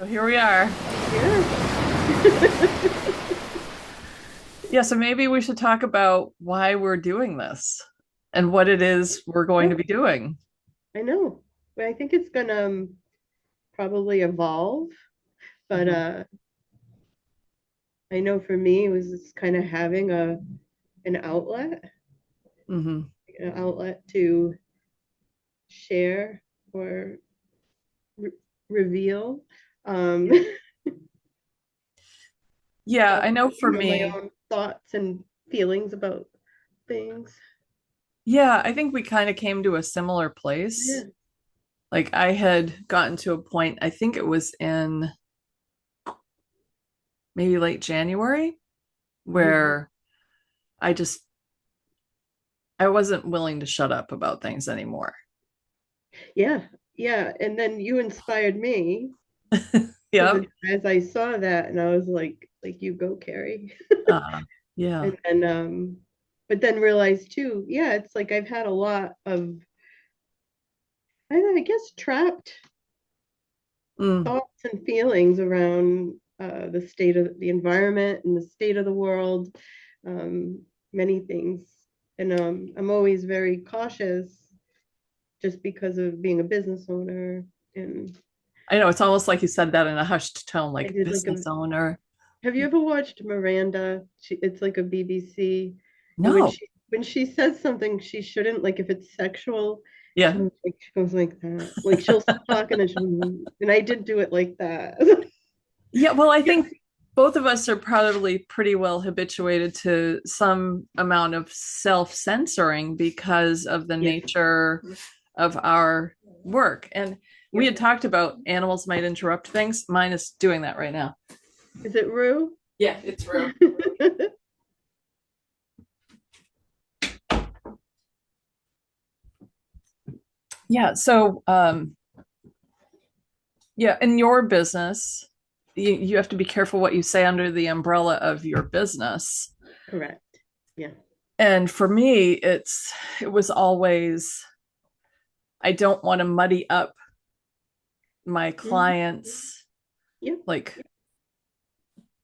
So here we are. Yeah. Yeah, so maybe we should talk about why we're doing this and what it is we're going to Yeah, be doing. I know. But I think it's gonna probably evolve. But Hmm. I know for me, it was just kind of having an Hmm. outlet to share or re reveal um, Yeah, all, I know for my me, own thoughts and feelings about things. yeah, I think we kind of came to a similar place. Yeah. Like I had gotten to a point, I think it was in maybe late January, Hmm. where I just I wasn't willing to shut up about things anymore. Yeah. Yeah. And then you inspired me because Yep. as I saw that, and I was like you go, Carrie. Uh, yeah. And then but then realized too, yeah, it's like I've had a lot of I guess trapped Mm. thoughts and feelings around the state of the environment and the state of the world, many things. And I'm always very cautious just because of being a business owner. And I know it's almost like you said that in a hushed tone, I like did like a business owner. have you ever watched Miranda? It's like a BBC, and No. when she says something she shouldn't, like if it's sexual, Yeah. she goes like that. Like she'll stop talking and and I did do it like that. Yeah, well, I Yeah. think both of us are probably pretty well habituated to some amount of self-censoring because of the Yeah. nature of our work. And we Yep. had talked about animals might interrupt things. Mine is doing that right now. Is it Rue? Yeah, it's real. Yeah, so yeah, in your business, you have to be careful what you say under the umbrella of your business. Correct. Yeah. And for me, it was always I don't want to muddy up my Mhm. clients Yep. like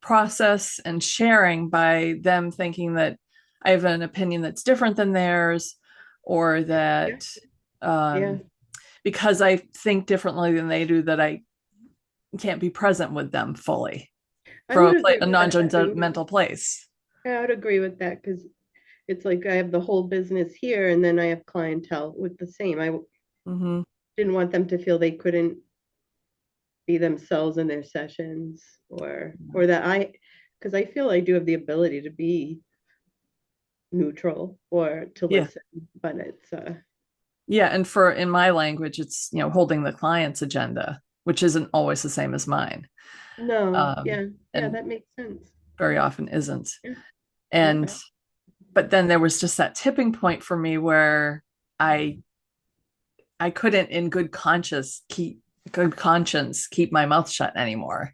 process and sharing by them thinking that I have an opinion that's different than theirs or Yeah. that Yeah. um, because I think differently than they do that I can't be present with them fully I would from agree a with that too. non-judgmental place. Yeah, I would agree with that because it's like I have the whole business here and then I have clientele with the same. I Mm-hmm. didn't want them to feel they couldn't be themselves in their sessions or that I because I feel I do have the ability to be neutral or to Yeah. listen, but it's Yeah, and for in my language it's, holding the client's agenda, which isn't always the same as mine. no, yeah, yeah, And that makes sense. very often isn't. Yeah, And yeah, but then there was just that tipping point for me where I I couldn't in good conscience keep my mouth shut anymore.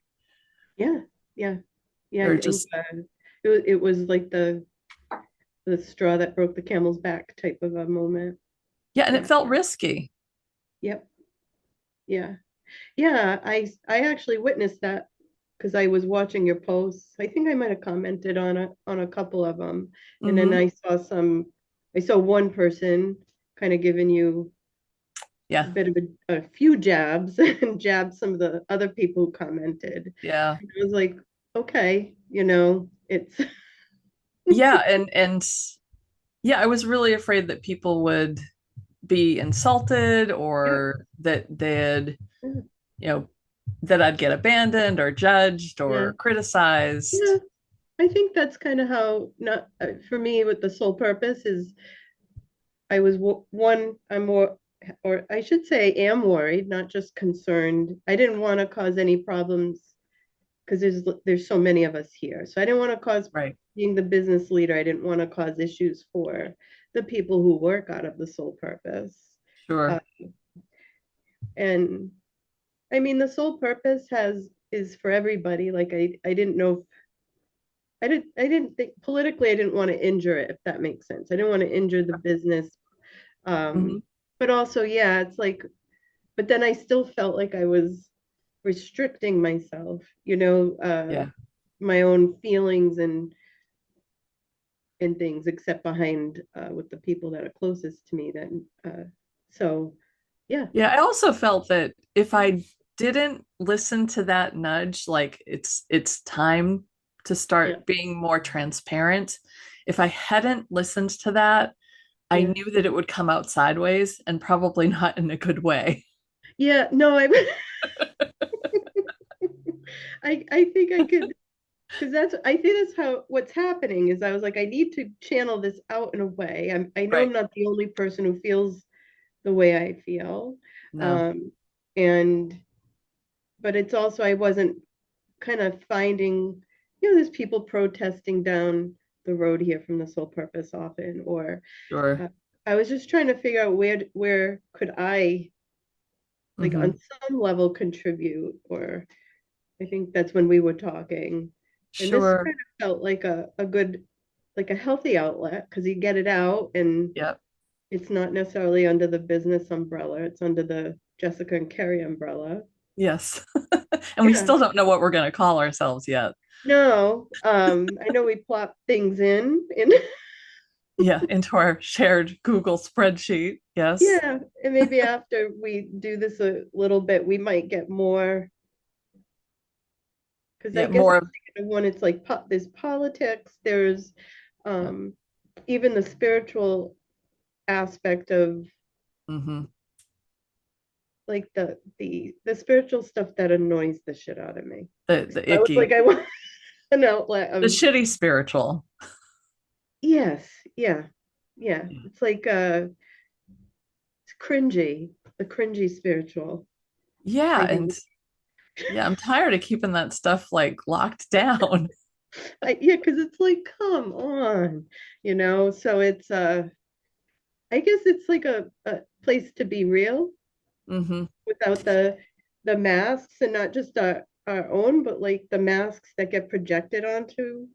yeah, yeah, yeah. Or I think just it was like the straw that broke the camel's back type of a moment. yeah, and it Yeah, felt risky. yep, yeah. Yeah, I actually witnessed that because I was watching your posts. I think I might have commented on a couple of them, and then Hmm. I saw one person kind of giving you a Yeah. bit of a few jabs and jabbed some of the other people who commented. Yeah. I was like, okay, it's Yeah, and yeah, I was really afraid that people would be insulted yeah, or that you know, that I'd get abandoned or judged yeah, or criticized. yeah. I think that's kind of how not for me with the sole purpose is I was one, I'm more, or I should say, am worried, not just concerned. I didn't want to cause any problems because there's so many of us here. So I didn't want to cause, Right. being the business leader, I didn't want to cause issues for the people who work out of the sole purpose. Uh, Sure. and I mean, the sole purpose has is for everybody. Like I didn't know I didn't think politically I didn't want to injure it, if that makes sense. I didn't want to injure the business. Hmm. But also, yeah, it's like but then I still felt like I was restricting myself, Yeah. my own feelings and things, except behind with the people that are closest to me. Then, so yeah, Yeah, I also felt that if I didn't listen to that nudge, like it's time to yeah, start being more transparent. If I hadn't listened to that, I yeah, knew that it would come out sideways and probably not in a good way. yeah. No, I think I could, because I think that's how what's happening is I was like, I need to channel this out in a way. I know I'm Right. not the only person who feels the way I feel. No, Um, and but it's also I wasn't kind of finding, there's people protesting down the road here from the sole purpose often, or sure. uh, I was just trying to figure out where could I, like, on Hmm. some level contribute, or I think that's when we were talking. And this Sure. kind of felt like a good, like a healthy outlet, because you get it out and Yep. it's not necessarily under the business umbrella, it's under the Jessica and Kerry umbrella. Yes. And we Yeah. still don't know what we're going to call ourselves yet. No, I know we plop things in. Yeah, into our shared Google spreadsheet. Yes. Yeah, and maybe after we do this a little bit, we might get more, because I Yeah, guess I'm more of, thinking of when it's like there's politics, there's yeah. um even the spiritual aspect of, Hmm. like, the spiritual stuff that annoys the shit out of me. The I was like, icky, I want an outlet the of, shitty spiritual. yes, yeah, yeah. Yeah. It's like it's cringy, the cringy spiritual. Yeah, I and hate. yeah, I'm tired of keeping that stuff like locked down. Yeah, because it's like, come on, So it's I guess it's like a place to be real Hmm. without the masks, and not just our own, but like the masks that get projected onto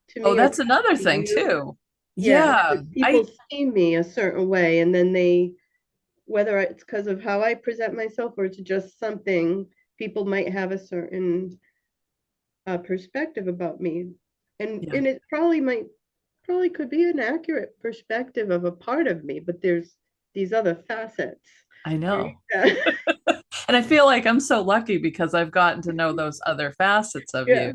to Oh, me or that's to another thing you. too. Yeah, Yeah, like people see me a certain way, and then whether it's because of how I present myself or it's just something, people might have a certain perspective about me, and yeah, and it probably could be an accurate perspective of a part of me, but there's these other facets. I Right? know. Yeah. And I feel like I'm so lucky because I've gotten to know those other facets of you, Yeah.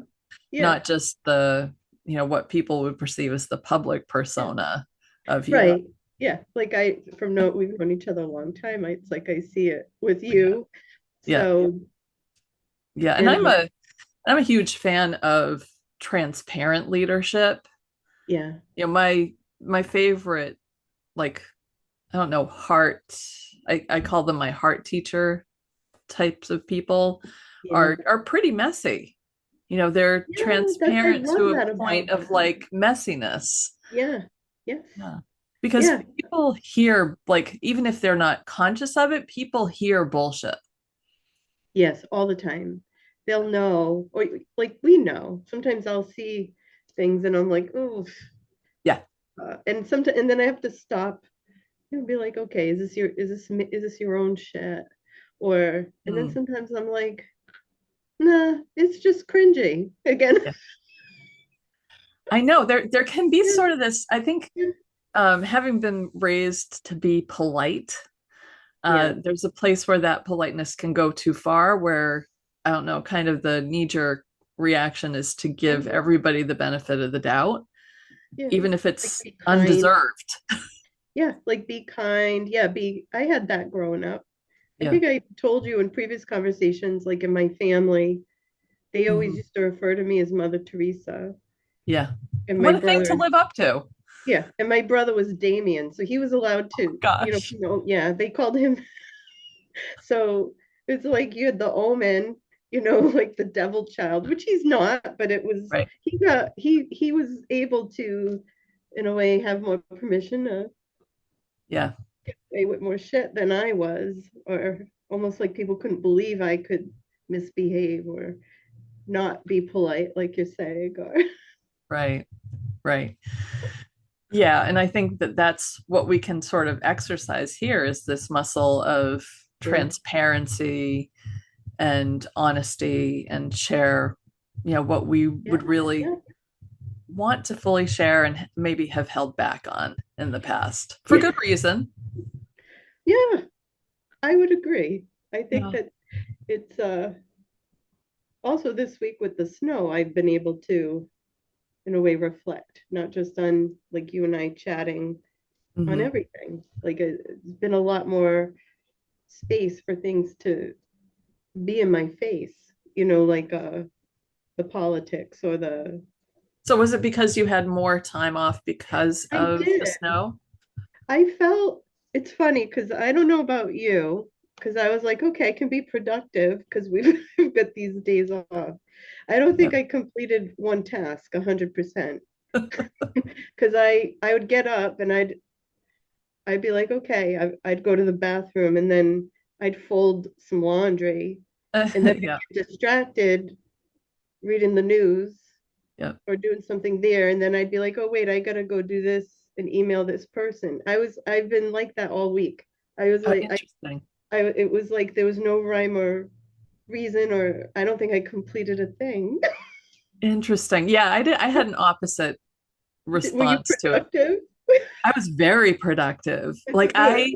Yeah. not just the, what people would perceive as the public Yeah. persona of you. Right. Yeah. Like we've known each other a long time. It's like I see it with Yeah. you. Yeah. So, Yeah. And and I'm a huge fan of transparent leadership. yeah. My favorite, like, I don't know, I call them my heart teacher types of people Yeah. are pretty messy. They're Yeah. I transparent love to a that point about of them. like messiness. Yeah. Yes. Yeah. Because Yeah. people hear, like, even if they're not conscious of it, people hear bullshit. Yes. All the time. They'll know, or like we know. Sometimes I'll see things and I'm like, oh, Yeah. and then I have to stop and be like, okay, is this your own shit? Or and then Mm, sometimes I'm like, nah, it's just cringy again. yeah. I know there can be Yeah, sort of this, I think, yeah, having been raised to be polite, yeah, there's a place where that politeness can go too far, where I don't know, kind of the knee-jerk reaction is to give mhm, everybody the benefit of the doubt, yeah. even if Like, it's be kind. undeserved. Yeah, like be kind. Yeah, I had that growing up. I Yeah. think I told you in previous conversations, like in my family, they always Hmm. used to refer to me as Mother Teresa. Yeah. And my What a thing to brother, live up to. yeah, and my brother was Damien, so he was allowed to, Gosh. yeah, they called him. So it's like you had the omen, like the devil child, which he's not, but it was Right. he was able to, in a way, have more permission to Yeah. say with more shit than I was, or almost like people couldn't believe I could misbehave or not be polite, like you're saying, or Right. Right. Yeah. And I think that that's what we can sort of exercise here is this muscle of yeah, transparency and honesty and share, what we Yeah, would really yeah, want to fully share and maybe have held back on in the past for yeah, good reason. yeah. I would agree. I think Yeah. that it's also this week with the snow, I've been able to, in a way, reflect, not just on like you and I chatting on Hmm. everything. Like it's been a lot more space for things to be in my face, like the politics or the So was it because you had more time off because I of the did. snow? I felt it's funny because I don't know about you, because I was like, okay, I can be productive because we've got these days off. I don't Yeah. think I completed one task 100% because I would get up and I'd be like, okay, I'd go to the bathroom and then I'd fold some laundry and then Yeah. I'd get distracted reading the news Yeah. or doing something there. And then I'd be like, oh, wait, I gotta go do this and email this person. I've been like that all week. I was Oh, like, interesting. it was like there was no rhyme or reason, or I don't think I completed a thing. Interesting. Yeah, I did. I had an opposite Were you response to it. productive? I was very productive. It's good.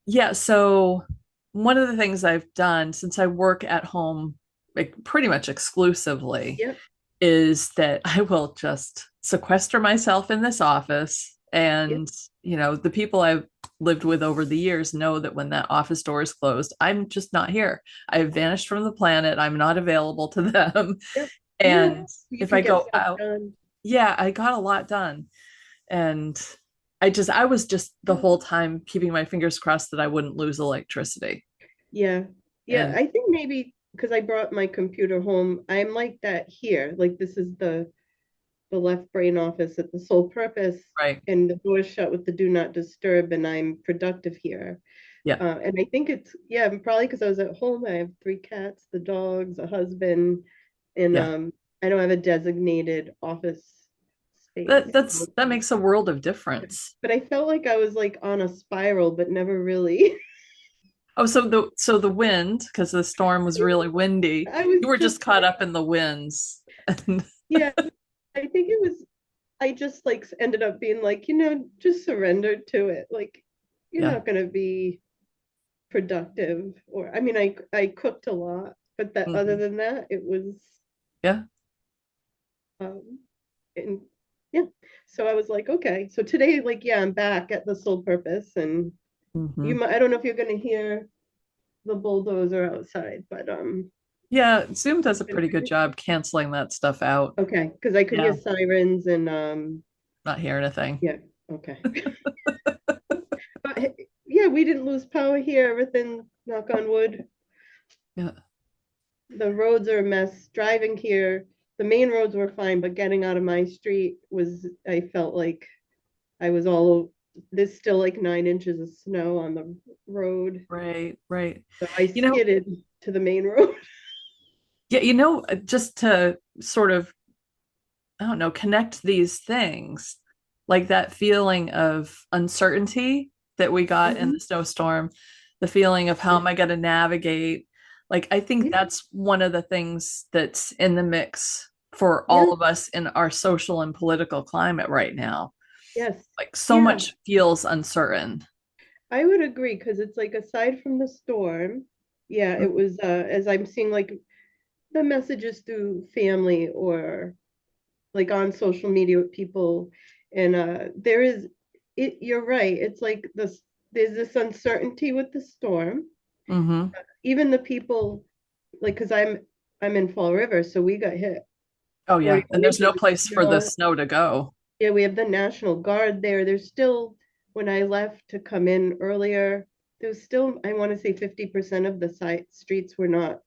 Yeah, so one of the things I've done since I work at home, like pretty much exclusively, Yep, is that I will just sequester myself in this office. yep, And, the people I've lived with over the years know that when that office door is closed, I'm just not here. I've vanished from the planet. I'm not available to them. yep. Yeah, And you if can I get go stuff out, done. yeah, I got a lot done. And I was just the whole time keeping my fingers crossed that I wouldn't lose electricity. Yeah. Yeah. And I think maybe because I brought my computer home, I'm like that here. Like this is the left brain office at the sole purpose, right. and the door's shut with the do not disturb, and I'm productive here. Yeah. And I think it's yeah, probably because I was at home. I have three cats, the dogs, a husband, and Yeah. I don't have a designated office space. That makes a world of difference. But I felt like I was like on a spiral, but never really. Oh, so the wind, because the storm was really windy, I was you were just just caught like, up in the winds. And yeah, I think it was I just like ended up being like, just surrendered to it. Like, you're yeah. not gonna be productive. Or I mean, I cooked a lot, but that other Hmm. than that, it was Yeah. um and yeah. So I was like, okay. So today, like, yeah, I'm back at the sole purpose, and Hmm. I don't know if you're gonna hear the bulldozer outside, but Yeah. Zoom does a pretty good job canceling that stuff out. okay, because I could hear Yeah. sirens and Not hear anything. yeah, okay. But yeah, we didn't lose power here. Everything, knock on wood. Yeah. The roads are a mess. Driving here, the main roads were fine, but getting out of my street was, I felt like I was all, there's still like 9 inches of snow on the road. Right. Right. So I You know, skidded to the main road. yeah, just to sort of, I don't know, connect these things, like that feeling of uncertainty that we got in Mhm. the snowstorm, the feeling of how Yeah, am I going to navigate? Like, I think yeah, that's one of the things that's in the mix for all yeah, of us in our social and political climate right now. yes. Like, so Yeah, much feels uncertain. I would agree because it's like aside from the storm, yeah, it was as I'm seeing like the messages through family or like on social media with people, and there is it you're right, it's like this, there's this uncertainty with the storm. Mm-hmm. Even the people, like, because I'm in Fall River, so we got hit Oh, yeah. 41 And there's no inches of place for the snow. snow to go. Yeah, we have the National Guard there. There's still, when I left to come in earlier, there's still, I want to say 50% of the side streets were not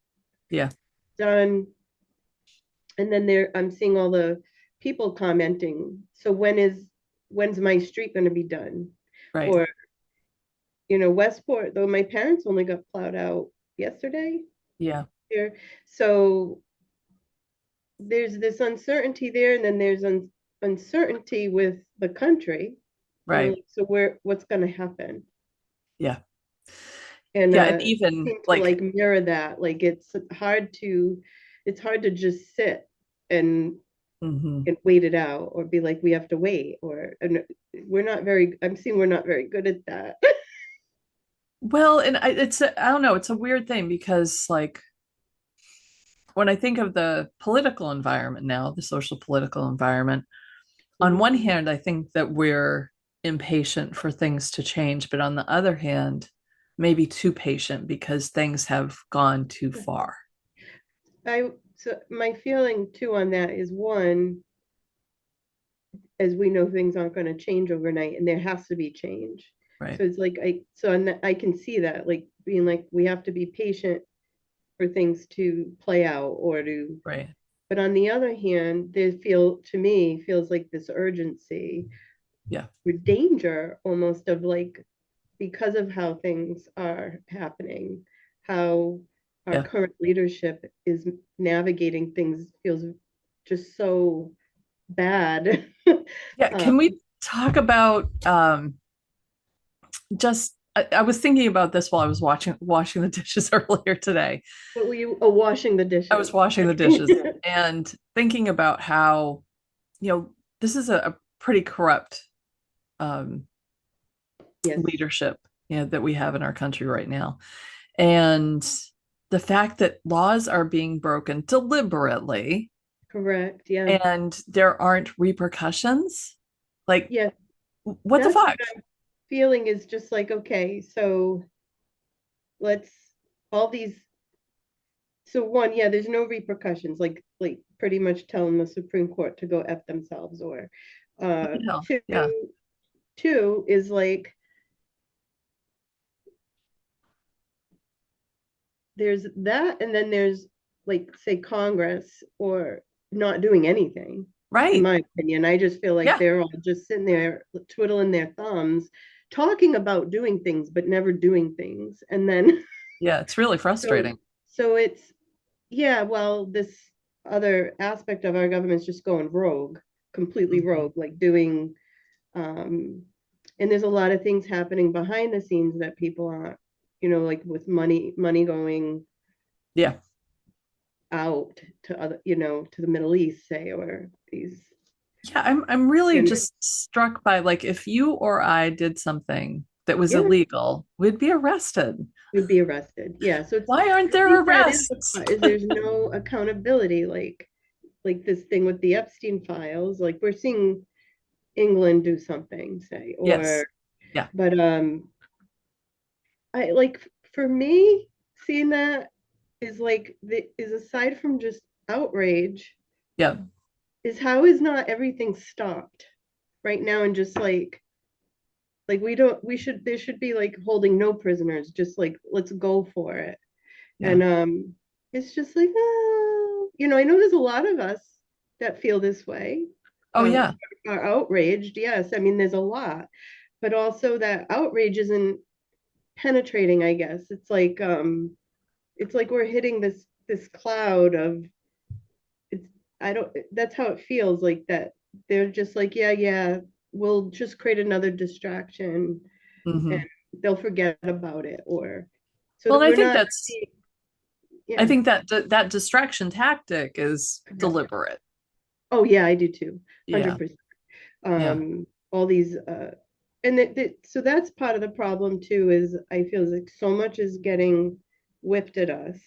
Yeah. done. And then there I'm seeing all the people commenting, so when's my street going to be done? Right. Or Westport, though my parents only got plowed out yesterday Yeah. here. So there's this uncertainty there, and then there's uncertainty with the country. Right. So what's going to happen? Yeah. and Yeah, and seem even to like, like mirror that. Like it's hard to just sit and mhm. wait it out, or be like we have to wait, or and we're not very. I'm seeing we're not very good at that. Well, and I don't know, it's a weird thing because like when I think of the political environment now, the social political environment, on Mhm. one hand, I think that we're impatient for things to change, but on the other hand, maybe too patient because things have gone too far. I so my feeling too on that is one, as we know, things aren't going to change overnight, and there has to be change. Right, So it's like I can see that, like being like we have to be patient for things to play out or to. right. But on the other hand, there feel to me feels like this urgency Yeah, with danger almost of like, because of how things are happening, how our yeah, current leadership is navigating things feels just so bad. yeah. uh, Can we talk about just I was thinking about this while I was washing the dishes earlier today. what were you? Oh, washing the I was dishes. washing the dishes and thinking about how, you know, this is a pretty corrupt um, Yes, leadership, you know, that we have in our country right now. And the fact that laws are being broken deliberately correct. Yeah, and there aren't repercussions, like, yeah. what the That's what fuck? I'm feeling, is just like, okay, so let's all these. So one, yeah, there's no repercussions, like pretty much telling the Supreme Court to go F themselves, or What the hell? two, Yeah, two is like there's that, and then there's like say Congress or not doing anything. In right. my opinion, I just feel like Yeah, they're all just sitting there twiddling their thumbs, talking about doing things but never doing things. And then yeah, it's really so frustrating. so it's, yeah, well, this other aspect of our government is just going rogue, completely Mhm. rogue, like doing um and there's a lot of things happening behind the scenes that people aren't, like with money going Yeah. out to other, to the Middle East, say, or these. Yeah, I'm really And just struck by like if you or I did something that was yeah, illegal, we'd be arrested. would be arrested. Yeah, so Why aren't I there think that is the arrests? part, is there's no accountability, like this thing with the Epstein files. Like we're seeing England do something, say, Yes. or Yeah. but I like, for me, seeing that is like is aside from just outrage, Yeah. is how is not everything stopped right now, and just like we don't we should there should be like holding no prisoners, just like let's go for it. Yeah. And it's just like, oh, I know there's a lot of us that feel this way, Oh yeah. are outraged. Yes, I mean there's a lot, but also that outrage isn't penetrating, I guess. It's like we're hitting this cloud of, it's I don't that's how it feels, like that they're just like, yeah, yeah, we'll just create another distraction, and Hmm. they'll forget about it, or so Well, that and we're not really, I yeah. think that that distraction tactic is Yeah. deliberate. Oh yeah, I do too. Yeah. 100%. Yeah. All these and so that's part of the problem too, is I feel like so much is getting whipped at us.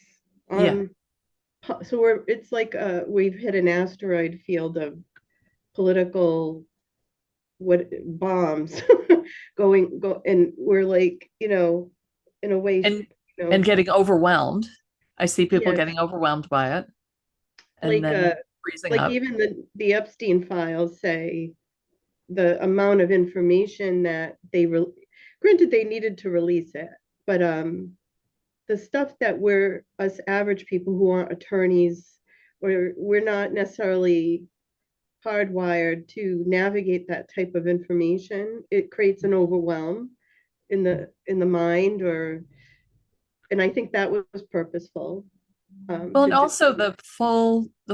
Yeah. Um so it's like we've hit an asteroid field of political what bombs and we're like, in a way, And you and know, getting overwhelmed. I see people yes, getting overwhelmed by it and like then freezing up. even the Epstein files say the amount of information that granted they needed to release it, but the stuff that we're us average people who aren't attorneys, or we're not necessarily hardwired to navigate that type of information, it creates an overwhelm in the mind, or and I think that was purposeful. Well, to and do. also the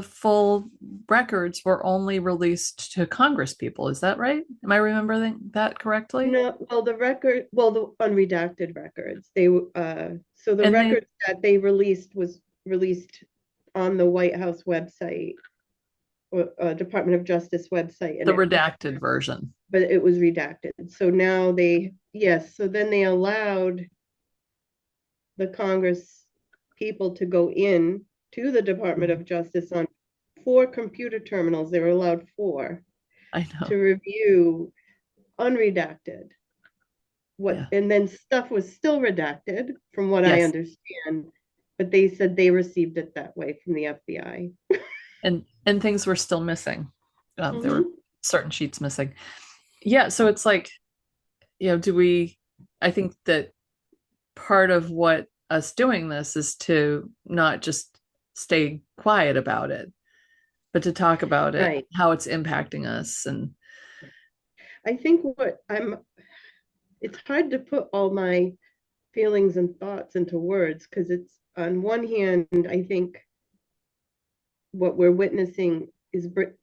full records were only released to Congress people. Is that right? Am I remembering that correctly? No, well, the unredacted records, so the And they records that they released was released on the White House website, or Department of Justice website, the redacted version. but it was redacted. So now yes, so then they allowed the Congress people to go in to the Department Mhm. of Justice on 4 computer terminals. They were allowed 4 I to know. review unredacted. Yeah. And then stuff was still redacted from what I Yes. understand, but they said they received it that way from the FBI. And things were still missing. There were Mm-hmm. certain sheets missing. Yeah. So it's like, do we? I think that part of what us doing this is to not just stay quiet about it, but to talk about it, Right. how it's impacting us, and I think it's hard to put all my feelings and thoughts into words because it's, on one hand, I think what we're witnessing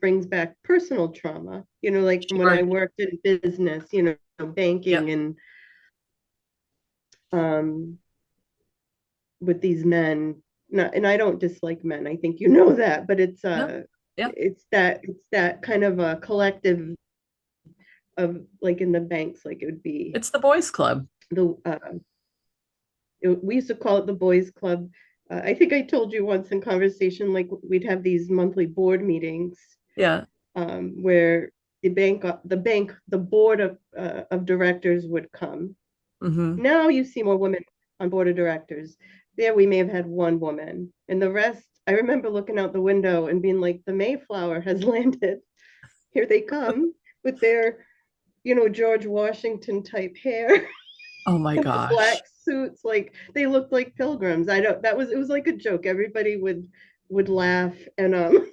brings back personal trauma, like from when I sure, worked in business, banking yep, and um, with these men. Not, and I don't dislike men. I think you know that, but no, yep, it's that kind of a collective of, like, in the banks, like it would be it's the boys' club. the we used to call it the boys club. I think I told you once in conversation, like we'd have these monthly board meetings, Yeah, where the board of directors would come. mm-hmm. Now you see more women on board of directors. There we may have had one woman, and the rest. I remember looking out the window and being like, "The Mayflower has landed. Here they come with their, George Washington type hair Oh my and the gosh, black suits. Like they looked like pilgrims." I don't. That was It was like a joke. Everybody would laugh, and oh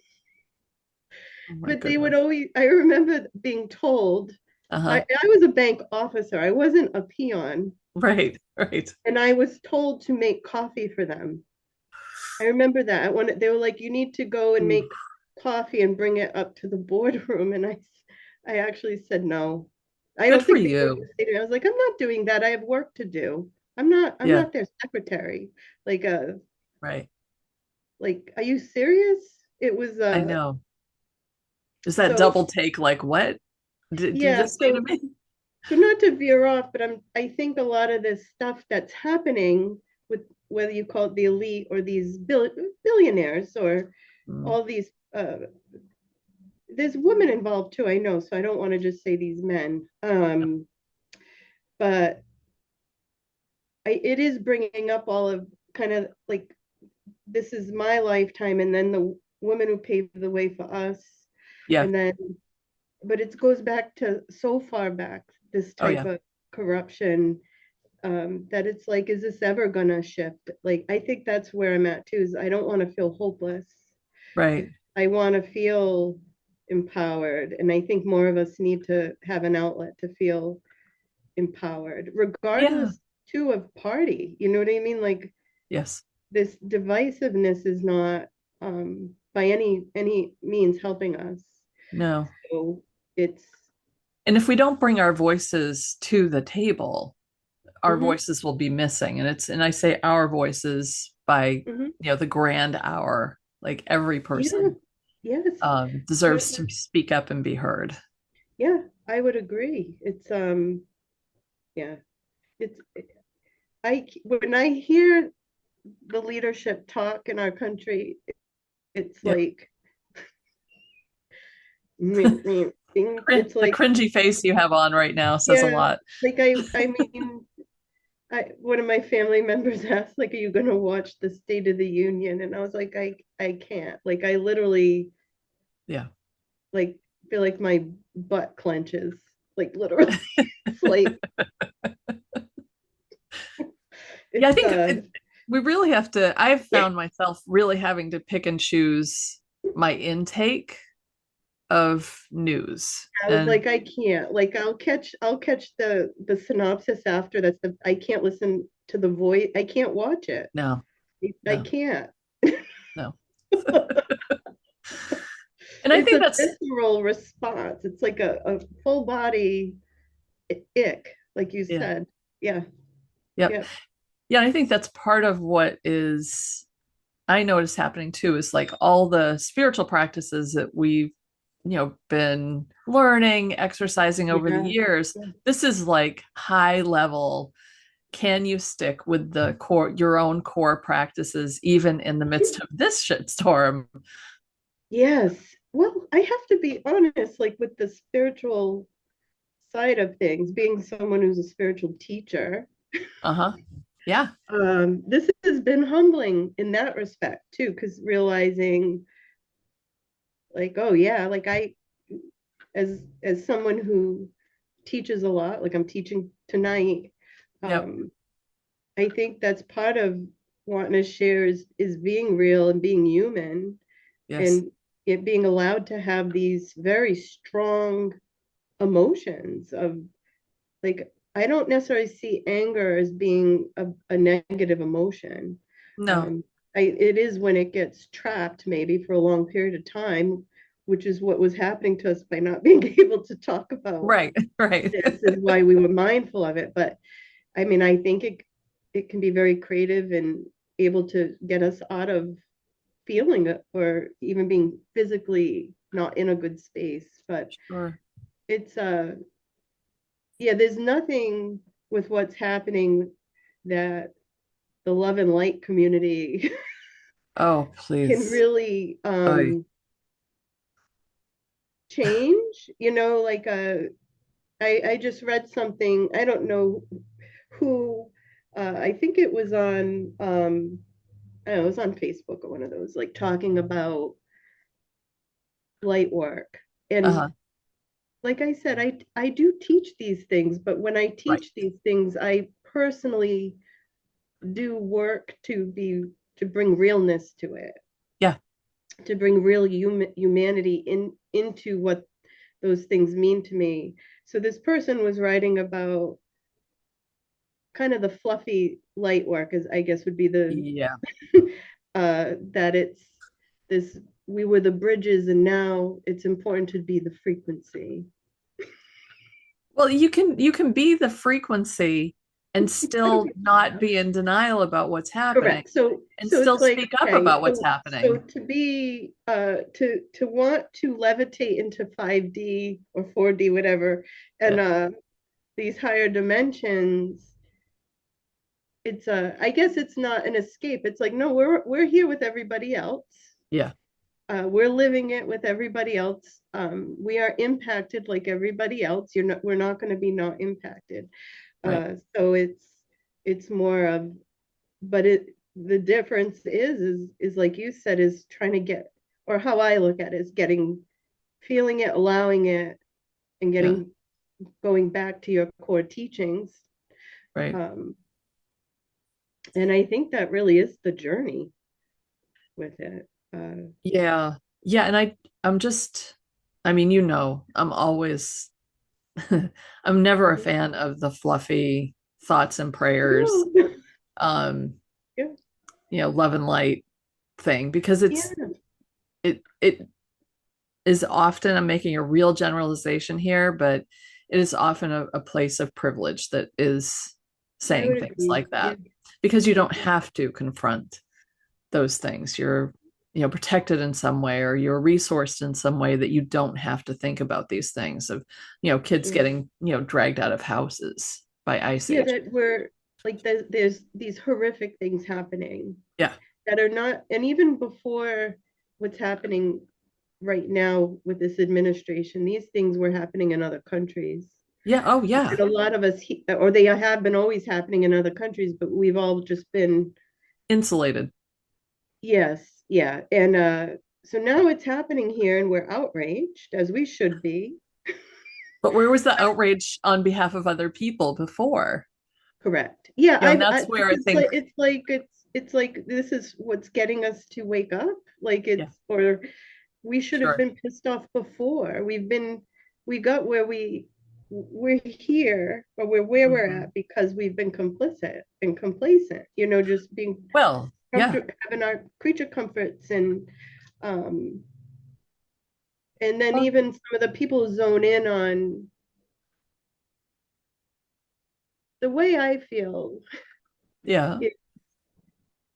my but they would goodness, always. I remember being told. I, uh-huh, I was a bank officer. I wasn't a peon, right, right, and I was told to make coffee for them. I remember that when they were like, "You need to go and ooh, make coffee and bring it up to the boardroom," and I actually said no. I good don't for think they were you. listening to me. I was like, "I'm not doing that. I have work to do. I'm Yeah, not their secretary." Like, right. are you serious? It was I know. Is that so double take? Like what did you yeah. just say to me? So not to veer off, but I think a lot of this stuff that's happening with, whether you call it the elite or these billionaires, or Mm, all these, there's women involved too, I know, so I don't want to just say these men. But it is bringing up all of, kind of like, this is my lifetime, and then the women who paved the way for us, yeah. and then, but it goes back to so far back, this Oh type yeah. of corruption, that it's like, is this ever gonna shift? Like, I think that's where I'm at too, is I don't want to feel hopeless. Right. I want to feel empowered, and I think more of us need to have an outlet to feel empowered, Yeah. regardless too of party. You know what I mean? Like, Yes. this divisiveness is not, by any means helping us. No. So it's, And if we don't bring our voices to the table, our mm-hmm, voices will be missing. And I say our voices by, mm-hmm, the grand hour. Like every yeah, person yes, deserves but to speak up and be heard. yeah, I would agree. It's, yeah, it's, when I hear the leadership talk in our country, it's Yep. like, it's The like, cringy face you have on right now says a yeah, lot. like, I mean, one of my family members asked, like, "Are you gonna watch the State of the Union?" And I was like, I can't. Like, I literally, Yeah. like, feel like my butt clenches. Like, literally, it's like, Yeah, I it's think we really have to. I've found myself really having to pick and choose my intake of news. I was And like, I can't. Like, I'll catch the synopsis after. I can't listen to the voice. I can't watch it. no, I no. can't. no. And I It's think a that's, visceral response. It's like a full body ick, like you yeah, said. Yeah, yep. yeah, Yeah, I think that's part of what is I notice happening too is like all the spiritual practices that we've, been learning, exercising over the yeah. years. Yeah. This is like high level. Can you stick with the core, your own core practices, even in the midst of this shitstorm? Yes. Well, I have to be honest, like with the spiritual side of things, being someone who's a spiritual teacher, Uh-huh. Yeah. this has been humbling in that respect too, because realizing like, oh yeah, like I as someone who teaches a lot, like I'm teaching tonight, Yep. um, I think that's part of wanting to share is being real and being human Yes. and it being allowed to have these very strong emotions of like I don't necessarily see anger as being a negative emotion. No. Um, it is when it gets trapped maybe for a long period of time, which is what was happening to us by not being able to talk about Right. Right. this is why we were mindful of it. But I mean, I think it can be very creative and able to get us out of feeling it or even being physically not in a good space. But Sure. it's yeah, there's nothing with what's happening that the love and light community Oh, can please. really Oh, change. You know, like I just read something, I don't know who, I think it was on I don't know, it was on Facebook or one of those, like talking about light work. And uh-huh. like I said, I do teach these things, but when I Right. teach these things, I personally do work to bring realness to it, Yeah. to bring real humanity into what those things mean to me. So this person was writing about kind of the fluffy light work, as I guess would be the Yeah. that it's this we were the bridges and now it's important to be the frequency. Well, you can be the frequency and still not be in denial about what's happening Correct. So and so still it's like speak up okay, about what's so happening. to be to want to levitate into 5D or 4D whatever and Yeah. these higher dimensions, it's I guess it's not an escape. It's like no, we're here with everybody else. Yeah. We're living it with everybody else. We are impacted like everybody else. We're not going to be not impacted. Right. So it's more of, but the difference is like you said, is trying to get, or how I look at it is getting, feeling it, allowing it, and Yeah. getting going back to your core teachings. Right. Um, and I think that really is the journey with it. Yeah. Yeah. And I'm just, I mean, I'm always, I'm never a fan of the fluffy thoughts and prayers, No, um, yeah, love and light thing because yeah, it is often, I'm making a real generalization here, but it is often a place of privilege that is I saying would things agree. like Yeah, that because you don't have to confront those things. You're, protected in some way or you're resourced in some way that you don't have to think about these things of, kids sure. getting, dragged out of houses by ice Yeah, age. that we're like there's these horrific things happening Yeah. that are not, and even before what's happening right now with this administration, these things were happening in other countries. Yeah. Oh, And yeah. a lot of us, or they have been always happening in other countries, but we've all just been, Insulated. yes, yeah. And so now it's happening here and we're outraged, as we should be. But where was the outrage on behalf of other people before? Correct. Yeah, And that's where I it's think, like it's like this is what's getting us to wake up. Like yeah, it's or we should have sure. been pissed off before. We got where we're here or we're where we're Mhm. at because we've been complicit and complacent, you know, just being Well, Yeah. having our creature comforts, um and then Well, even some of the people zone in on the way I feel. yeah. It,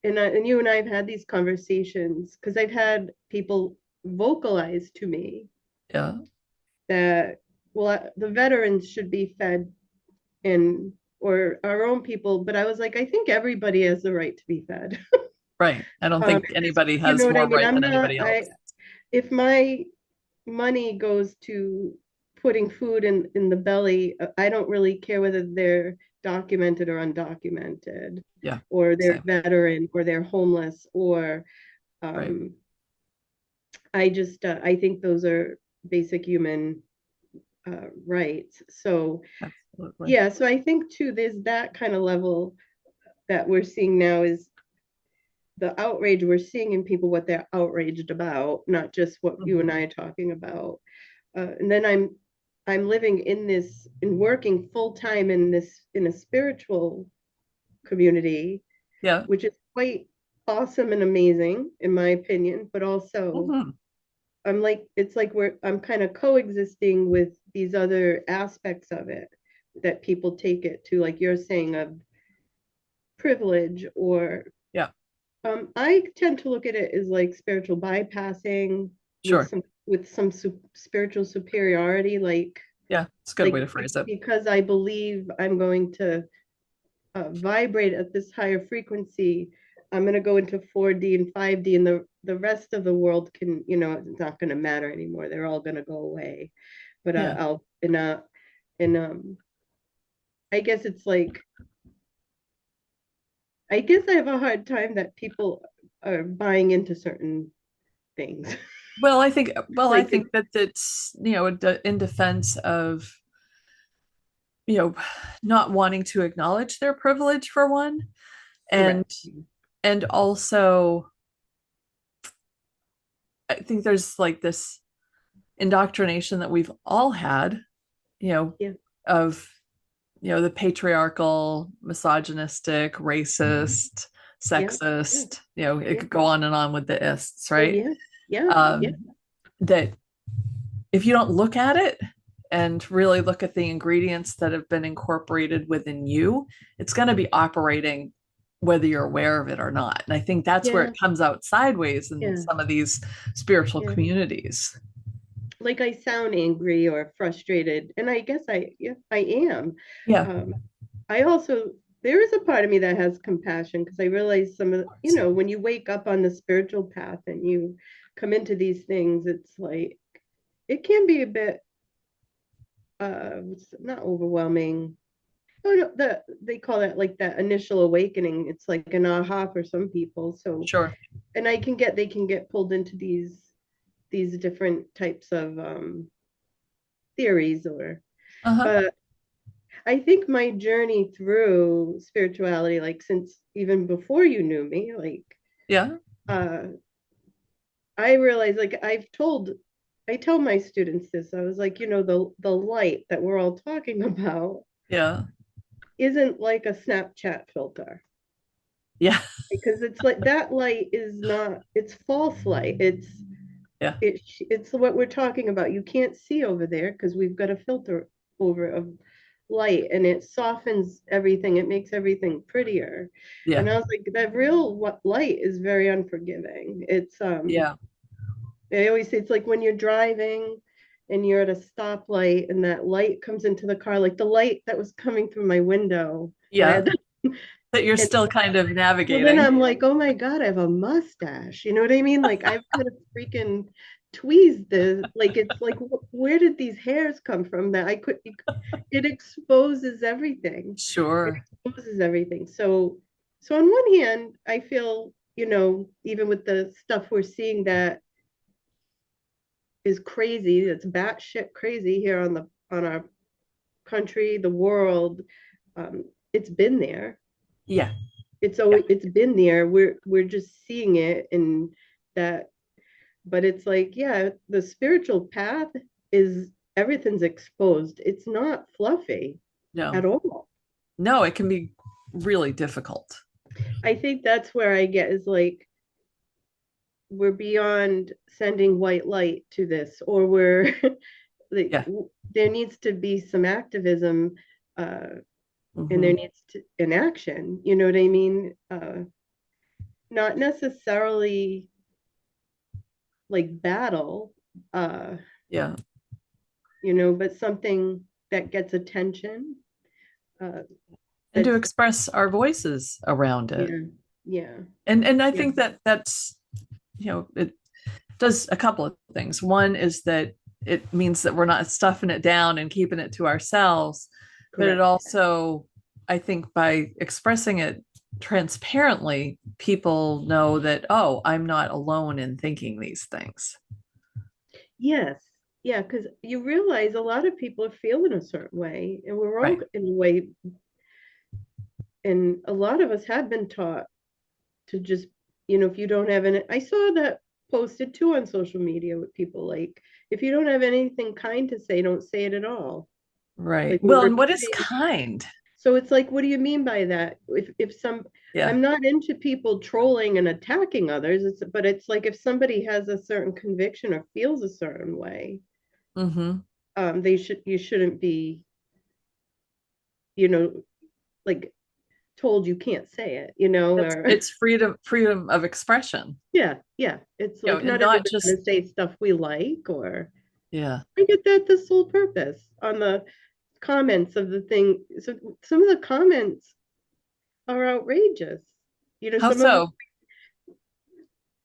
and you and I have had these conversations because I've had people vocalize to me Yeah. that, well, the veterans should be fed, and or our own people, but I was like, I think everybody has the right to be fed. Right. I don't think anybody You know has what I more mean? right I'm than not, anybody else. if my money goes to putting food in the belly, I don't really care whether they're documented or undocumented, Yeah. or they're Same. veteran, or they're homeless, or Right. um, I think those are basic human rights. So Absolutely. yeah, so I think too, there's that kind of level that we're seeing now is the outrage we're seeing in people, what they're outraged about, not just what you and Mhm. I are talking about. And then I'm living in this and working full time in this in a spiritual community, Yeah. which is quite awesome and amazing in my opinion. But also, Hmm. I'm like, it's like I'm kind of coexisting with these other aspects of it that people take it to, like you're saying, of privilege, or Yeah. I tend to look at it as like spiritual bypassing Sure. with some spiritual superiority, Yeah. It's a good way to phrase it. because I believe I'm going to vibrate at this higher frequency. I'm going to go into 4D and 5D, and the rest of the world can, it's not going to matter anymore. They're all going to go away. But Yeah. I'll and I guess it's like, I guess I have a hard time that people are buying into certain things. Well, I Like think that it's, in defense of, you know, not wanting to acknowledge their privilege for one, and correct. also I think there's like this indoctrination that we've all had, you know, Yeah, of, the patriarchal, misogynistic, racist, yeah, yeah, sexist, it yeah. could go on and on with the ists, Oh right? yeah, yeah, yeah, Um, that if you don't look at it and really look at the ingredients that have been incorporated within you, it's going to be operating whether you're aware of it or not. And I think that's where yeah, it comes out sideways in yeah, some of these spiritual yeah. communities. Like I sound angry or frustrated, and I guess yeah, I am. Yeah. Um, I also, there is a part of me that has compassion because I realize some of, when you wake up on the spiritual path and you come into these things, it's like it can be a bit it's not overwhelming. Oh no, they call it like that initial awakening. It's like an aha for some people. So, Sure. and they can get pulled into these different types of theories, or Uh-huh. but I think my journey through spirituality, like since even before you knew me, like Yeah. uh I realized, like I tell my students this. I was like, the light that we're all talking about Yeah. isn't like a Snapchat filter, Yeah. because it's like that light is not, it's false light. Yeah. It's what we're talking about. You can't see over there because we've got a filter over of light, and it softens everything. It makes everything prettier. Yeah. And I was like, that real what light is very unforgiving. Yeah. I always say it's like when you're driving and you're at a stoplight and that light comes into the car, like the light that was coming through my window that I Yeah. had. That you're And still kind of well, then navigating. I'm like, oh my God, I have a mustache. You know what I mean? Like I've kind of freaking tweezed like it's like, where did these hairs come from that I could, it exposes everything. It Sure. exposes everything. So on one hand, I feel, even with the stuff we're seeing that is crazy, that's batshit crazy here on our country, the world, it's been there. Yeah. Yeah. It's been there. We're just seeing it, and that, but it's like, yeah, the spiritual path is, everything's exposed. It's not fluffy No. at all. No, it can be really difficult. I think that's where I get is like we're beyond sending white light to this, or we're like Yeah. there needs to be some activism, uh, and there Hmm. needs to an action. You know what I mean? Not necessarily like battle, uh, Yeah. but something that gets attention. Uh, And to that's express our voices around it. yeah, yeah, And I yeah, think that that's, it does a couple of things. One is that it means that we're not stuffing it down and keeping it to ourselves, but it correct. also, I think, by expressing it transparently, people know that, oh, I'm not alone in thinking these things. Yes, yeah, because you realize a lot of people are feeling a certain way, and we're all Right. in a way, and a lot of us have been taught to just, if you don't have any, I saw that posted too on social media with people like, if you don't have anything kind to say, don't say it at all. Right. Like Well, we're and what is repeating. kind? So it's like, what do you mean by that? If some, Yeah. I'm not into people trolling and attacking others. But it's like if somebody has a certain conviction or feels a certain way, Hmm. you shouldn't be, you know, like told you can't say it, It's or it's freedom of expression, yeah, yeah. It's like and not not everybody's just, gonna say stuff we like, or yeah. I get that the sole purpose on the comments of the thing. So some of the comments are outrageous. How Some of them so?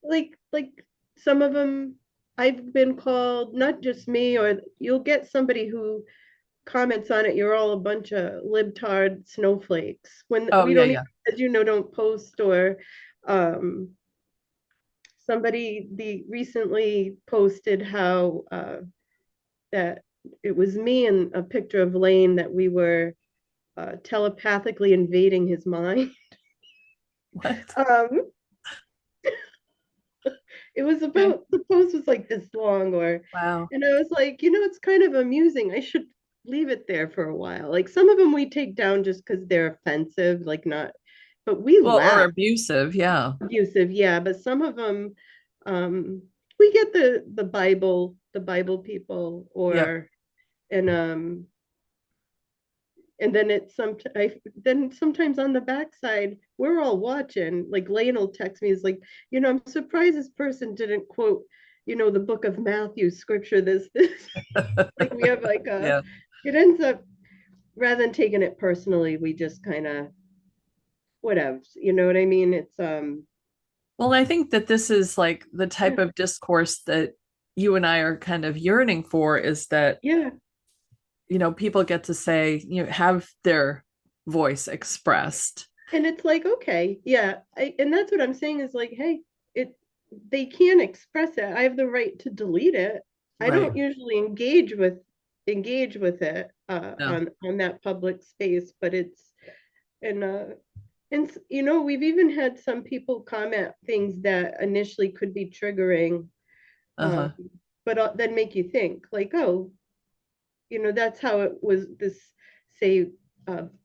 like some of them I've been called, not just me, or you'll get somebody who comments on it, you're all a bunch of libtard snowflakes when Oh we yeah, don't even, yeah. as don't post, or um somebody the recently posted how that it was me and a picture of Lane that we were telepathically invading his mind. What? um it was Okay. about, the post was like this long, or Wow. and I was like, it's kind of amusing. I should leave it there for a while. Like some of them we take down just because they're offensive, like not, but we Well, or laugh. abusive, yeah. Abusive, yeah, but some of them, um, we get the Bible people, Yeah. or and then then sometimes on the backside we're all watching, like Lane will text me, is like, I'm surprised this person didn't quote, the book of Matthew scripture, this. Like we have like Yeah. it ends up, rather than taking it personally, we just kind of whatever, you know what I mean? It's Well, I think that this is like the yeah, type of discourse that you and I are kind of yearning for, is that, yeah. people get to say, have their voice expressed. And it's like, okay, yeah, and that's what I'm saying is like, hey, it they can express it. I have the right to delete it. I Right. don't usually engage with it No. on that public space, but it's and we've even had some people comment things that initially could be triggering, um, Uh-huh. but then make you think like, oh, that's how it was. This, say,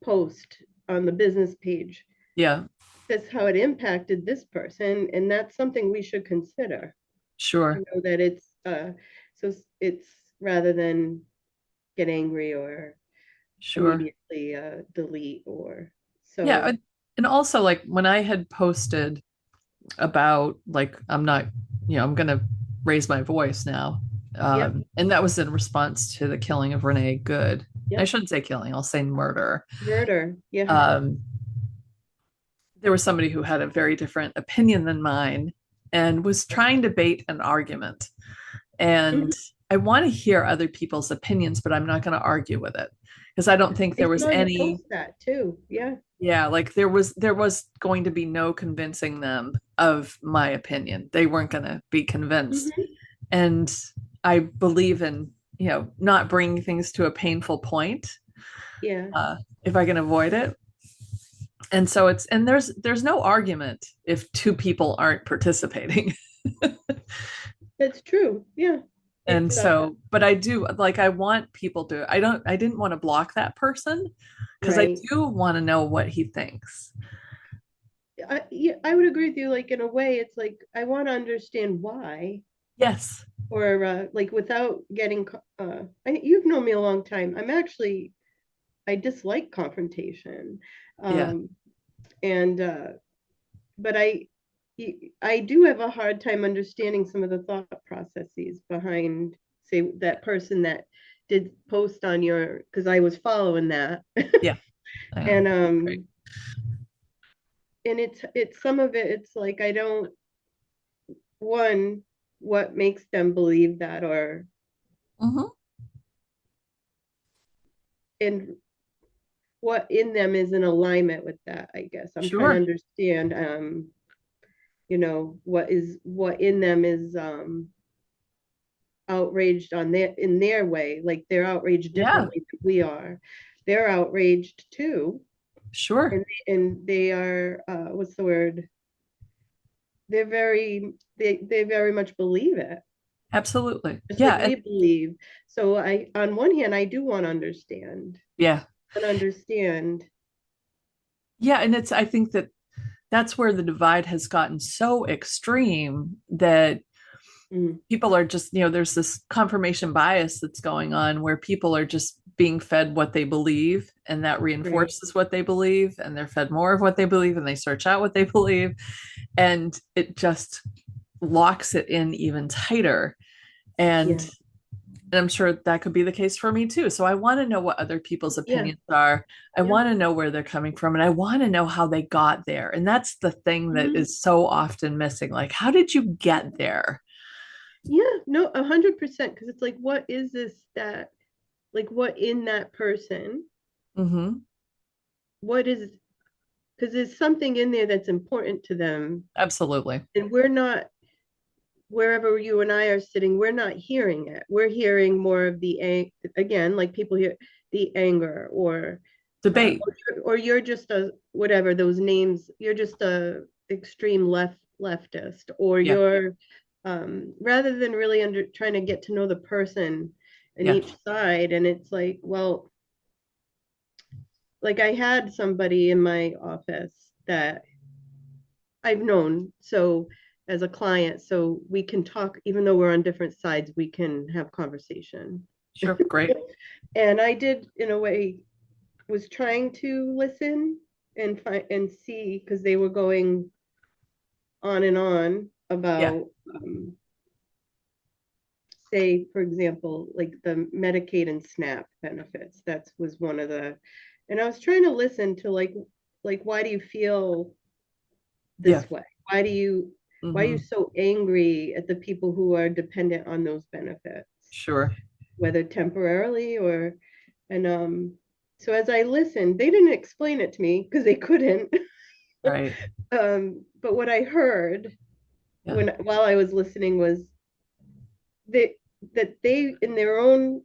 post on the business page, Yeah, that's how it impacted this person, and that's something we should consider. sure. That it's so it's rather than get angry or Sure. immediately delete, or Yeah. so. And also, like, when I had posted about, like, I'm not, I'm going to raise my voice now. Yep, And that was in response to the killing of Renee Good. I yep. shouldn't say killing, I'll say murder. Murder, yeah. Um, there was somebody who had a very different opinion than mine and was trying to bait an argument. And Mhm. I want to hear other people's opinions, but I'm not going to argue with it because I don't think I there was saw you any, post that too, yeah. yeah, like there was going to be no convincing them of my opinion. They weren't going to be convinced. Hmm. And I believe in, not bringing things to a painful point, Yeah, uh, if I can avoid it. And so there's no argument if two people aren't participating. that's true, yeah. And It's so, but I do, like, I want people to, I didn't want to block that person because I right. do want to know what he thinks. yeah, I would agree with you. Like in a way, it's like I want to understand why, Yes. or like without getting. You've known me a long time. I dislike confrontation, Yeah. um, and but I do have a hard time understanding some of the thought processes behind, say, that person that did post on your, because I was following that, Yeah. Yeah. and Great. it's some of it. It's like I don't, one, what makes them believe that, or Hmm. and what in them is in alignment with that. I guess I'm trying to Sure. understand, what in them is outraged on their in their way, like they're outraged Yeah. differently than we are. They're outraged too, Sure. and they are what's the word, they very much believe it, Absolutely. just Yeah. like we believe. So I, on one hand, I do want to understand Yeah. and understand. Yeah. And I think that's where the divide has gotten so extreme that Mm, people are just, there's this confirmation bias that's going on where people are just being fed what they believe, and that right. reinforces what they believe, and they're fed more of what they believe, and they search out what they believe, and it just locks it in even tighter. Yeah. And I'm sure that could be the case for me too. So I want to know what other people's Yeah. opinions are. I Yeah. want to know where they're coming from, and I want to know how they got there. And that's the thing that Mhm. is so often missing. Like, how did you get there? Yeah. No, 100%. Because it's like, what is this that, like, what in that person? Hmm. What is, because there's something in there that's important to them, Absolutely. and we're not, wherever you and I are sitting, we're not hearing it. We're hearing more of again, like people hear the anger, Debate. or you're just a whatever those names. You're just a extreme leftist, or Yeah. you're rather than really trying to get to know the person in Yeah. each side. And it's like, well, like I had somebody in my office that I've known, so as a client, so we can talk, even though we're on different sides, we can have conversation. Sure. Great. And I did, in a way, was trying to listen and find and see, because they were going on and on Yeah. about, say, for example, like the Medicaid and SNAP benefits. That was one of the, and I was trying to listen to like why do you feel Yeah. this way? Why are you Hmm. so angry at the people who are dependent on those benefits, Sure. whether temporarily or, and so as I listened, they didn't explain it to me because they couldn't. Right. But what I heard Yeah. while I was listening was that they in their own,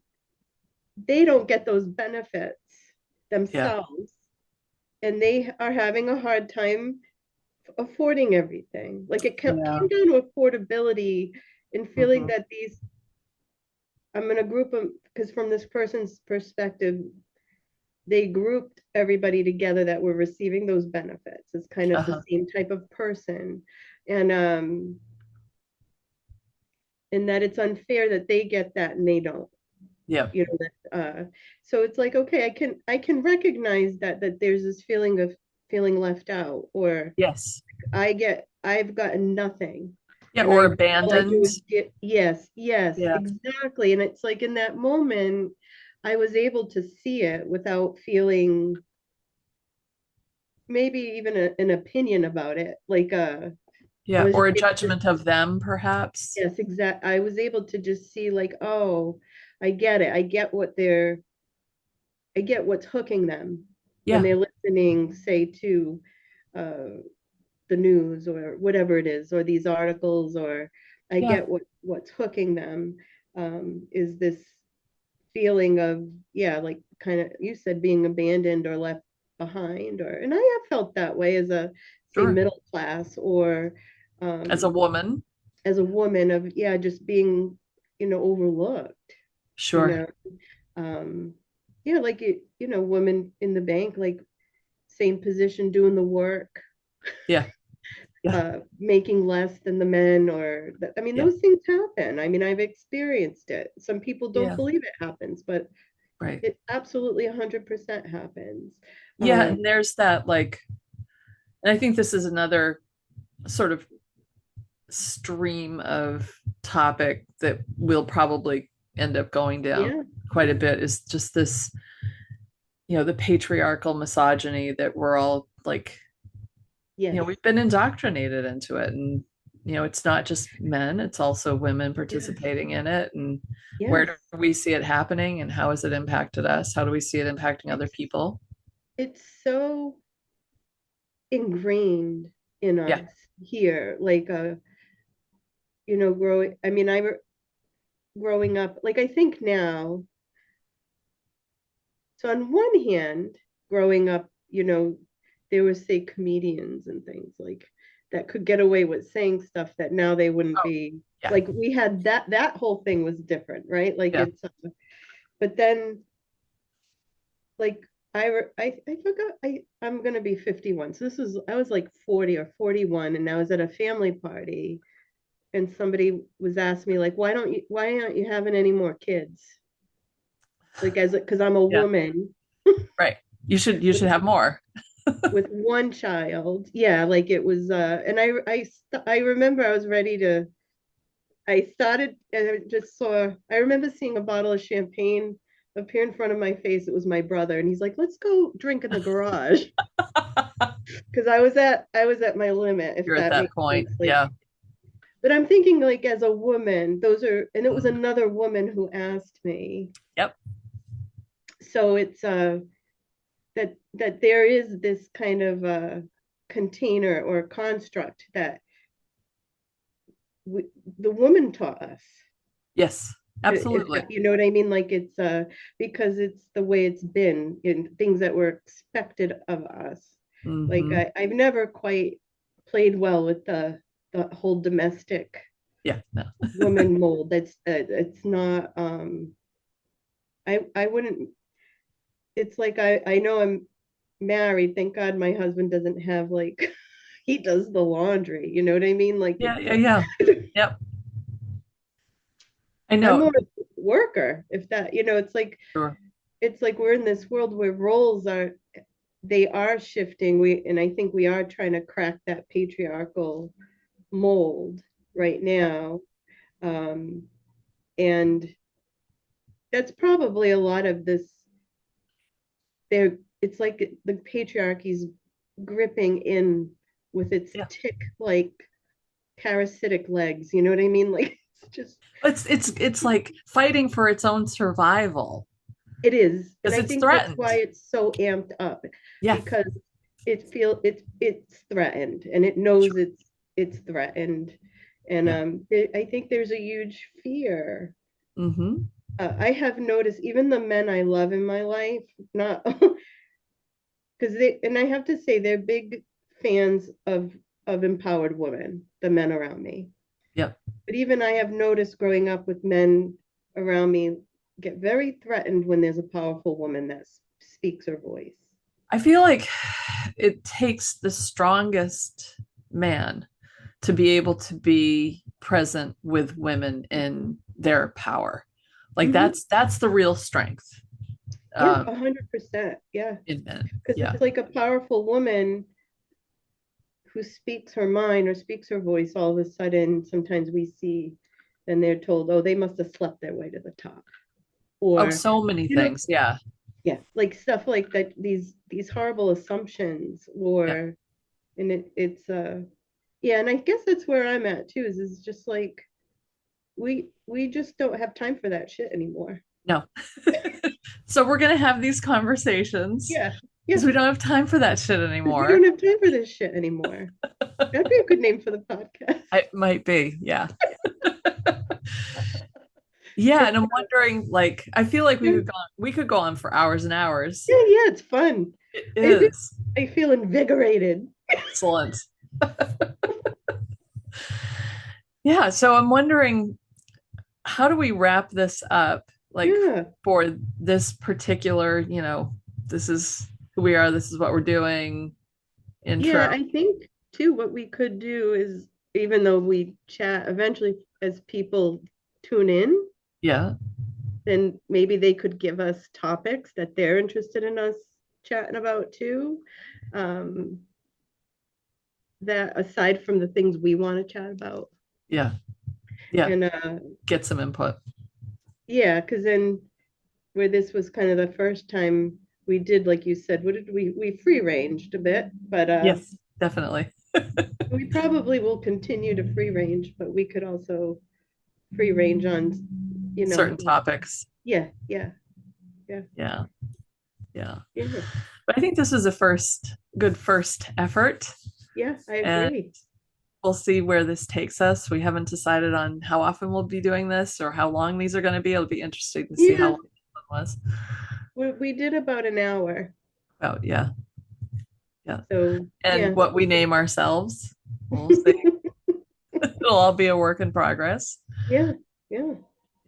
they don't get those benefits Yeah. themselves, and they are having a hard time affording everything. Like it Yeah. came down to affordability and feeling Hmm. that these, I'm going to group them because from this person's perspective, they grouped everybody together that were receiving those benefits. It's kind of the Uh-huh. same type of person. And that it's unfair that they get that and they don't. Yeah. So it's like, okay, I can recognize that there's this feeling of feeling left out, or Yes. I've gotten nothing, Yeah. and Or all I do abandoned. is get, yes, yes, Yeah. exactly. And it's like in that moment I was able to see it without feeling maybe even an opinion about it, like I Yeah. was Or just a able to, judgment of them, perhaps. yes, exact, I was able to just see like, oh, I get it, I get what's hooking them when Yeah. they're listening, say, to uh, the news or whatever it is, or these articles, or I Yeah. get what's hooking them, is this feeling of, yeah, like kind of you said, being abandoned or left behind, or, and I have felt that way as a, say, Sure. middle class, or As a um, woman. as a woman, of, yeah, just being, overlooked, you Sure. know um, yeah, like women in the bank, like same position doing the work, Yeah. Yeah. Making less than the men, or I mean, Yeah. those things happen. I mean, I've experienced it. Some people don't Yeah. believe it happens, but Right. it absolutely 100% happens. Yeah. Um, And there's that, like, and I think this is another sort of stream of topic that we'll probably end up going down yeah, quite a bit, is just this, the patriarchal misogyny that we're all like, yes, we've been indoctrinated into it. And, it's not just men, it's also women yes, participating in it. And where yes. do we see it happening and how has it impacted us? How do we see it impacting other It's people? it's so ingrained in Yeah. us here. Like growing. I mean, growing up. Like I think now. So on one hand, growing up, there were say comedians and things like that could get away with saying stuff that now they wouldn't Oh, be. yeah. Like we had that whole thing was different, right? Like Yeah. it's but then like I forgot I'm gonna be 51. So this was I was like 40 or 41, and I was at a family party, and somebody was asking me like, why aren't you having any more kids? Like as because I'm a Yeah. woman Right. You should with have more. one child. Yeah, like it was and I remember I was ready to I started and I just saw I remember seeing a bottle of champagne appear in front of my face. It was my brother, and he's like, let's go drink in the garage. Because I was at my limit, if You're at that that makes point. sense. Like, Yeah. but I'm thinking like as a woman, those are and it was Mhm. another woman who asked me. Yep. So it's that there is this kind of container or construct that we, the woman taught us. Yes. If Absolutely. you know what I mean, like it's because it's the way it's been in things that were expected of us. Like Hmm. I've never quite played well with the whole domestic Yeah. No. woman mold. That's it's not. I wouldn't. It's like I know I'm married. Thank God my husband doesn't have like he does the laundry. You know what I mean? Like Yeah. it's Yeah. Yeah. Yep. I I'm know. more a worker. If that Sure. it's like we're in this world where roles are they are shifting. And I think we are trying to crack that patriarchal mold right Yep. now. Um, and that's probably a lot of this there it's like the patriarchy's gripping in with its Yeah. tick like parasitic legs, you know what I mean? Like it's just It's like fighting for its own survival it is. And because I it's think that's threatened. why it's so amped up Yeah. because it's threatened and it knows Sure. it's threatened. And Yeah. I think there's a huge fear. Hmm. I have noticed even the men I love in my life, not because and I have to say they're big fans of empowered women, the men around me. Yep. But even I have noticed growing up with men around me get very threatened when there's a powerful woman that speaks her voice. I feel like it takes the strongest man to be able to be present with women in their power. Like Mm-hmm. that's the real strength, Yeah, um, 100%. Yeah, in men. because Yeah. it's like a powerful woman who speaks her mind or speaks her voice. All of a sudden, sometimes we see, and they're told, "Oh, they must have slept their way to the top," Oh, or so many you know, things. Yeah. yeah, like stuff like that. These horrible assumptions, Yeah. or and it's yeah, and I guess that's where I'm at too. Is just like we just don't have time for that shit anymore. No. So we're gonna have these conversations Yeah, because yeah, we don't have time for that shit because we anymore. don't have time for this shit anymore. That'd be a good name for the podcast. It might be. Yeah. Yeah. It's And I'm wondering, like, I feel like we yeah, could go on for hours and hours. yeah, it's fun. It I do. is. I feel invigorated. Excellent. Yeah. So I'm wondering, how do we wrap this up? Like, Yeah, for this particular, this is who we are, this is what we're doing yeah. intro. too, what we could do is, even though we chat eventually, as people tune in, Yeah. then maybe they could give us topics that they're interested in us chatting about too. Um, that aside from the things we want to chat about. Yeah. Yeah. And Get some input. yeah, because then where this was kind of the first time we did, like you said, what did we free ranged a bit, but Yes, definitely. we probably will continue to free range, but we could also free range on, Certain topics. yeah, yeah, yeah, Yeah. Yeah. yeah, But I think this is a good first effort. yeah, I And agree. we'll see where this takes us. We haven't decided on how often we'll be doing this or how long these are going to be. It'll be interesting to see how Yeah, long this one was. we did about an hour. Oh, yeah. Yeah. So And yeah. what we name ourselves, we'll see. It'll all be a work in progress. Yeah, yeah,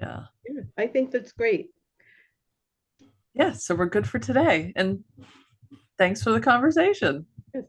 Yeah. yeah. I think that's great. Yeah. So we're good for today. And thanks for the conversation. Yes.